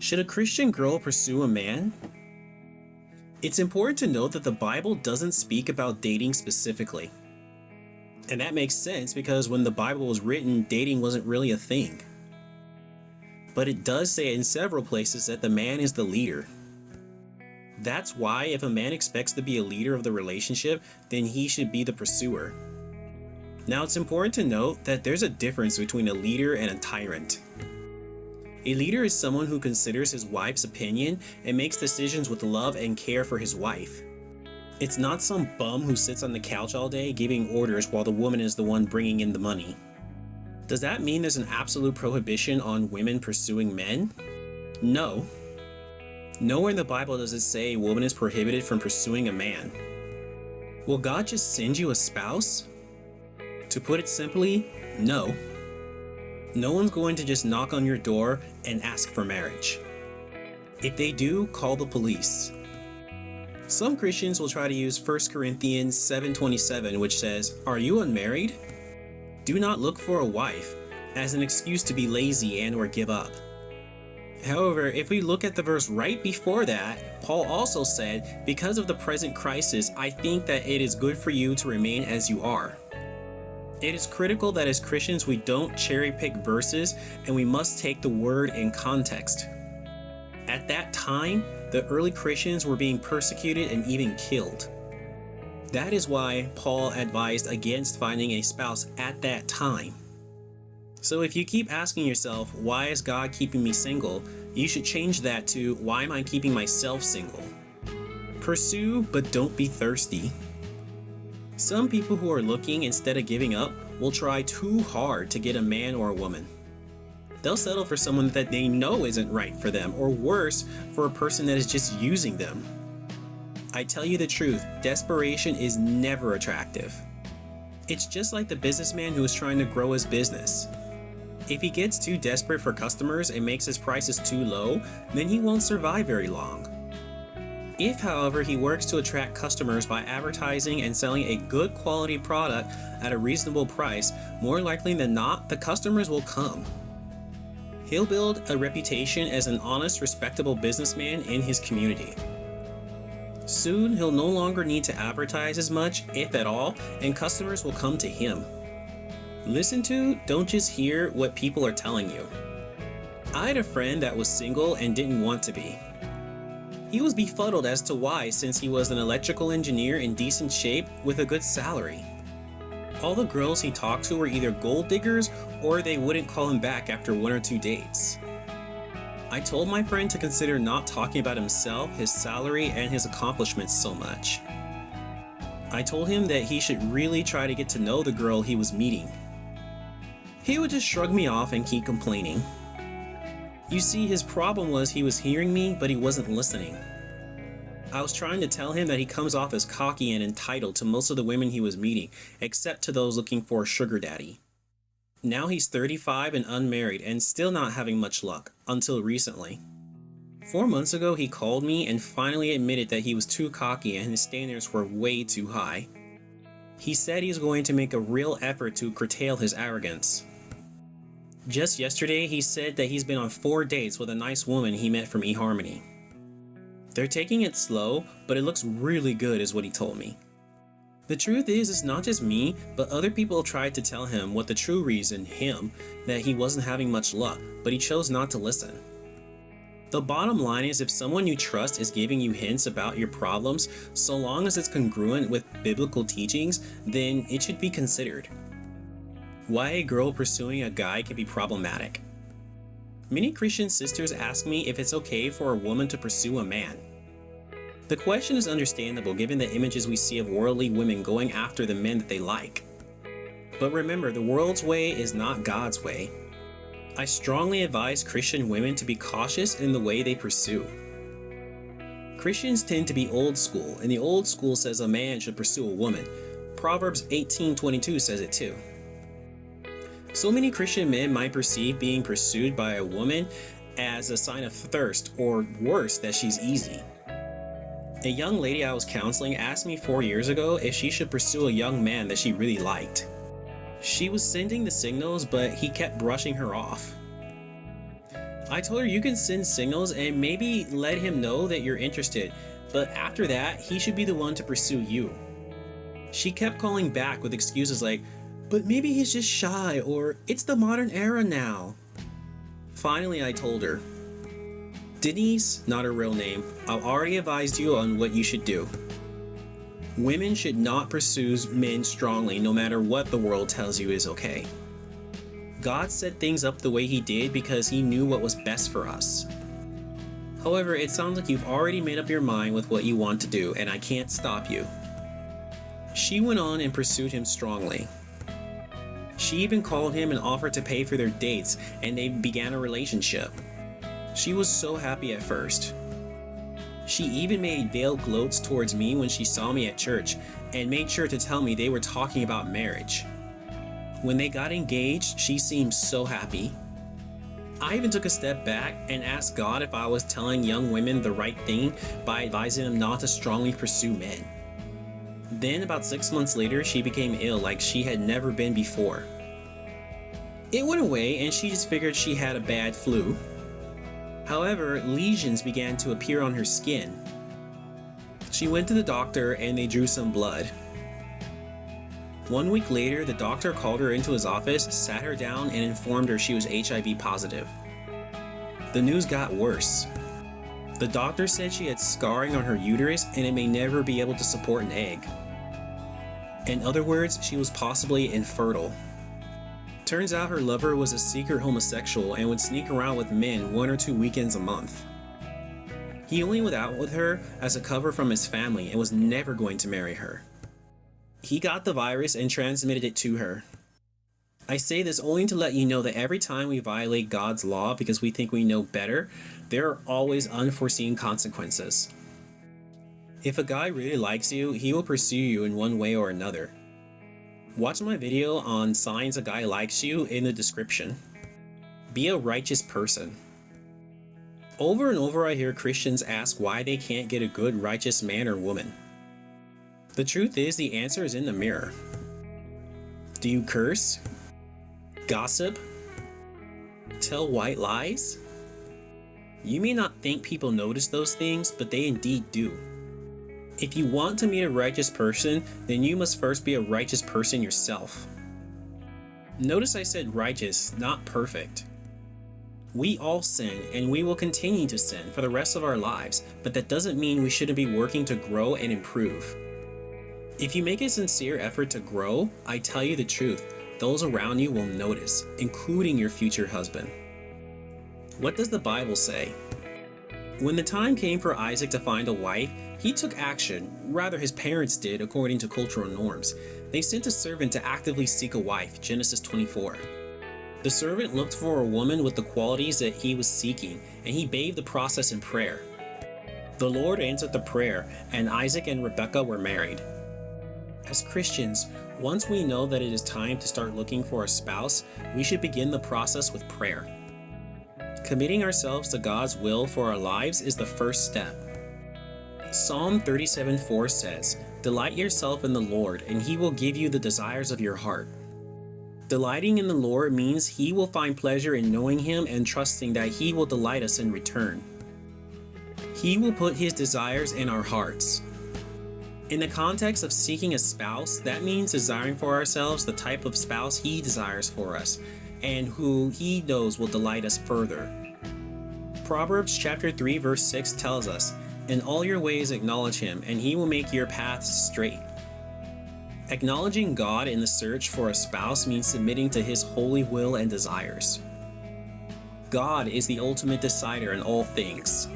Should a Christian girl pursue a man? It's important to note that the Bible doesn't speak about dating specifically. And that makes sense because when the Bible was written, dating wasn't really a thing. But it does say in several places that the man is the leader. That's why if a man expects to be a leader of the relationship, then he should be the pursuer. Now it's important to note that there's a difference between a leader and a tyrant. A leader is someone who considers his wife's opinion and makes decisions with love and care for his wife. It's not some bum who sits on the couch all day giving orders while the woman is the one bringing in the money. Does that mean there's an absolute prohibition on women pursuing men? No. Nowhere in the Bible does it say a woman is prohibited from pursuing a man. Will God just send you a spouse? To put it simply, no. No one's going to just knock on your door and ask for marriage. If they do, call the police. Some Christians will try to use 1 Corinthians 7:27, which says, "Are you unmarried? Do not look for a wife," as an excuse to be lazy and or give up. However, if we look at the verse right before that, Paul also said, "Because of the present crisis, I think that it is good for you to remain as you are." It is critical that as Christians we don't cherry pick verses and we must take the word in context. At that time, the early Christians were being persecuted and even killed. That is why Paul advised against finding a spouse at that time. So if you keep asking yourself, why is God keeping me single? You should change that to, why am I keeping myself single? Pursue, but don't be thirsty. Some people who are looking instead of giving up will try too hard to get a man or a woman. They'll settle for someone that they know isn't right for them, or worse, for a person that is just using them. I tell you the truth, desperation is never attractive. It's just like the businessman who is trying to grow his business. If he gets too desperate for customers and makes his prices too low, then he won't survive very long. If, however, he works to attract customers by advertising and selling a good quality product at a reasonable price, more likely than not, the customers will come. He'll build a reputation as an honest, respectable businessman in his community. Soon, he'll no longer need to advertise as much, if at all, and customers will come to him. Listen to, don't just hear what people are telling you. I had a friend that was single and didn't want to be. He was befuddled as to why, since he was an electrical engineer in decent shape with a good salary. All the girls he talked to were either gold diggers or they wouldn't call him back after 1 or 2 dates. I told my friend to consider not talking about himself, his salary, and his accomplishments so much. I told him that he should really try to get to know the girl he was meeting. He would just shrug me off and keep complaining. You see, his problem was he was hearing me, but he wasn't listening. I was trying to tell him that he comes off as cocky and entitled to most of the women he was meeting, except to those looking for a sugar daddy. Now he's 35 and unmarried and still not having much luck, until recently. 4 months ago he called me and finally admitted that he was too cocky and his standards were way too high. He said he's going to make a real effort to curtail his arrogance. Just yesterday, he said that he's been on 4 dates with a nice woman he met from eHarmony. They're taking it slow, but it looks really good is what he told me. The truth is, it's not just me, but other people tried to tell him what the true reason, that he wasn't having much luck, but he chose not to listen. The bottom line is if someone you trust is giving you hints about your problems, so long as it's congruent with biblical teachings, then it should be considered. Why a girl pursuing a guy can be problematic. Many Christian sisters ask me if it's okay for a woman to pursue a man. The question is understandable given the images we see of worldly women going after the men that they like. But remember, the world's way is not God's way. I strongly advise Christian women to be cautious in the way they pursue. Christians tend to be old school, and the old school says a man should pursue a woman. Proverbs 18:22 says it too. So many Christian men might perceive being pursued by a woman as a sign of thirst, or worse, that she's easy. A young lady I was counseling asked me 4 years ago if she should pursue a young man that she really liked. She was sending the signals, but he kept brushing her off. I told her you can send signals and maybe let him know that you're interested, but after that, he should be the one to pursue you. She kept calling back with excuses like, but maybe he's just shy, or it's the modern era now. Finally, I told her, Denise, not her real name, I've already advised you on what you should do. Women should not pursue men strongly no matter what the world tells you is okay. God set things up the way he did because he knew what was best for us. However, it sounds like you've already made up your mind with what you want to do, and I can't stop you. She went on and pursued him strongly. She even called him and offered to pay for their dates, and they began a relationship. She was so happy at first. She even made veiled gloats towards me when she saw me at church, and made sure to tell me they were talking about marriage. When they got engaged, she seemed so happy. I even took a step back and asked God if I was telling young women the right thing by advising them not to strongly pursue men. Then about 6 months later, she became ill like she had never been before. It went away and she just figured she had a bad flu. However, lesions began to appear on her skin. She went to the doctor and they drew some blood. 1 week later, the doctor called her into his office, sat her down, and informed her she was HIV positive. The news got worse. The doctor said she had scarring on her uterus and it may never be able to support an egg. In other words, she was possibly infertile. Turns out her lover was a secret homosexual and would sneak around with men 1 or 2 weekends a month. He only went out with her as a cover from his family and was never going to marry her. He got the virus and transmitted it to her. I say this only to let you know that every time we violate God's law because we think we know better, there are always unforeseen consequences. If a guy really likes you, he will pursue you in one way or another. Watch my video on signs a guy likes you in the description. Be a righteous person. Over and over I hear Christians ask why they can't get a good righteous man or woman. The truth is, the answer is in the mirror. Do you curse? Gossip? Tell white lies? You may not think people notice those things, but they indeed do. If you want to meet a righteous person, then you must first be a righteous person yourself. Notice I said righteous, not perfect. We all sin, and we will continue to sin for the rest of our lives, but that doesn't mean we shouldn't be working to grow and improve. If you make a sincere effort to grow, I tell you the truth, those around you will notice, including your future husband. What does the Bible say? When the time came for Isaac to find a wife, he took action, rather his parents did according to cultural norms. They sent a servant to actively seek a wife, Genesis 24. The servant looked for a woman with the qualities that he was seeking, and he bathed the process in prayer. The Lord answered the prayer, and Isaac and Rebekah were married. As Christians, once we know that it is time to start looking for a spouse, we should begin the process with prayer. Committing ourselves to God's will for our lives is the first step. Psalm 37:4 says, "Delight yourself in the Lord, and He will give you the desires of your heart." Delighting in the Lord means He will find pleasure in knowing Him and trusting that He will delight us in return. He will put His desires in our hearts. In the context of seeking a spouse, that means desiring for ourselves the type of spouse He desires for us, and who He knows will delight us further. Proverbs chapter 3 verse 6 tells us, "In all your ways acknowledge Him, and He will make your paths straight." Acknowledging God in the search for a spouse means submitting to His holy will and desires. God is the ultimate decider in all things.